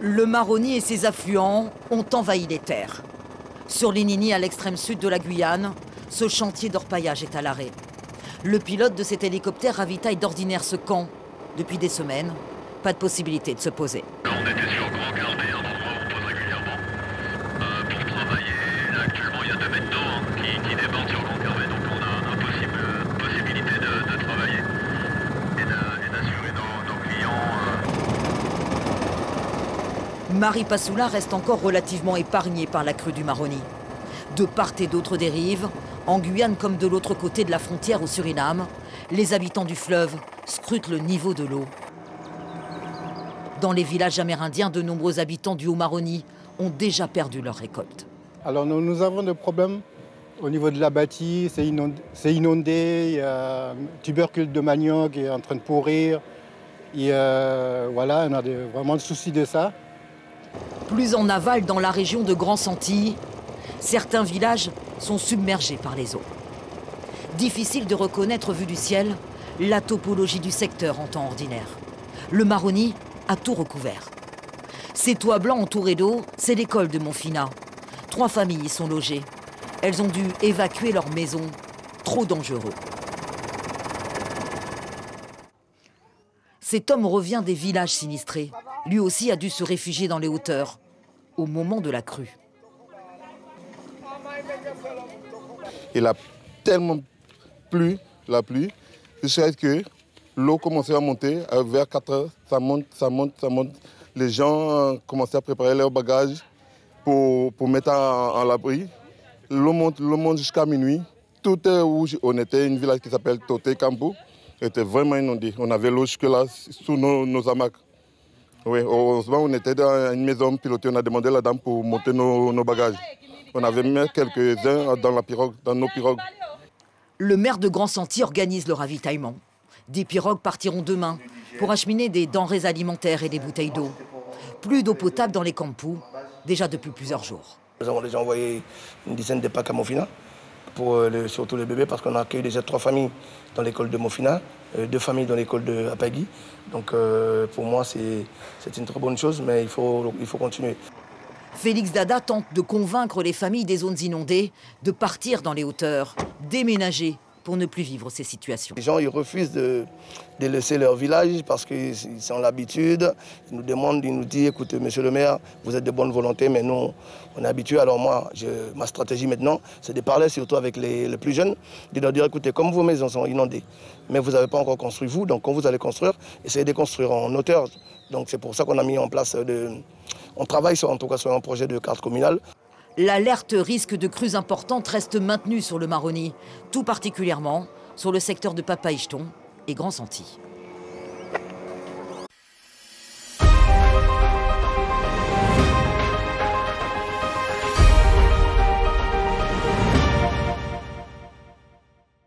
Le Maroni et ses affluents ont envahi les terres. Sur l'Inini, à l'extrême sud de la Guyane, ce chantier d'orpaillage est à l'arrêt. Le pilote de cet hélicoptère ravitaille d'ordinaire ce camp. Depuis des semaines, pas de possibilité de se poser. On était sur Grand Cardé, un endroit où on pose régulièrement. Pour travailler, là actuellement il y a 2 mètres d'eau qui débordent sur Grand Cardé, donc on a une possibilité de travailler et d'assurer nos clients. Marie Passoula reste encore relativement épargnée par la crue du Maroni. De part et d'autre des rives, en Guyane comme de l'autre côté de la frontière au Suriname, les habitants du fleuve scrutent le niveau de l'eau. Dans les villages amérindiens, de nombreux habitants du Haut-Maroni ont déjà perdu leur récolte. Alors nous avons des problèmes au niveau de la bâtie, c'est inondé, il y a un tubercule de manioc qui est en train de pourrir. Et voilà, on a vraiment de soucis de ça. Plus en aval, dans la région de Grand Santilly, certains villages sont submergés par les eaux. Difficile de reconnaître, vu du ciel, la topologie du secteur en temps ordinaire. Le Maroni a tout recouvert. Ces toits blancs entourés d'eau, c'est l'école de Montfina. 3 familles y sont logées. Elles ont dû évacuer leur maison. Trop dangereux. Cet homme revient des villages sinistrés. Lui aussi a dû se réfugier dans les hauteurs, au moment de la crue. Il a tellement plu, la pluie, jusqu'à ce que l'eau commençait à monter. Vers 4 heures, ça monte. Les gens commençaient à préparer leurs bagages pour mettre en l'abri. L'eau monte jusqu'à minuit. Tout est où on était, un village qui s'appelle Toté Campo, était vraiment inondé. On avait l'eau jusque-là sous nos hamacs. Oui, heureusement, on était dans une maison pilotée. On a demandé à la dame pour monter nos bagages. On avait mis quelques-uns dans nos pirogues. Le maire de Grand Santilly organise le ravitaillement. Des pirogues partiront demain pour acheminer des denrées alimentaires et des bouteilles d'eau. Plus d'eau potable dans les campous, déjà depuis plusieurs jours. Nous avons déjà envoyé une dizaine de packs à Montfina, pour surtout les bébés, parce qu'on a accueilli déjà 3 familles dans l'école de Montfina, 2 familles dans l'école de Apagui. Donc pour moi, c'est une très bonne chose, mais il faut continuer. Félix Dada tente de convaincre les familles des zones inondées de partir dans les hauteurs, déménager pour ne plus vivre ces situations. Les gens ils refusent de laisser leur village parce qu'ils ont l'habitude. Ils nous demandent, ils nous disent, écoutez, monsieur le maire, vous êtes de bonne volonté, mais nous, on est habitués. Alors moi, ma stratégie maintenant, c'est de parler surtout avec les plus jeunes, de leur dire, écoutez, comme vos maisons sont inondées, mais vous n'avez pas encore construit vous, donc quand vous allez construire, essayez de construire en hauteur. Donc c'est pour ça qu'on a mis en place, on travaille en tout cas sur un projet de carte communale. L'alerte risque de crues importantes reste maintenue sur le Maroni, tout particulièrement sur le secteur de Papaïcheton et Grand Santilly.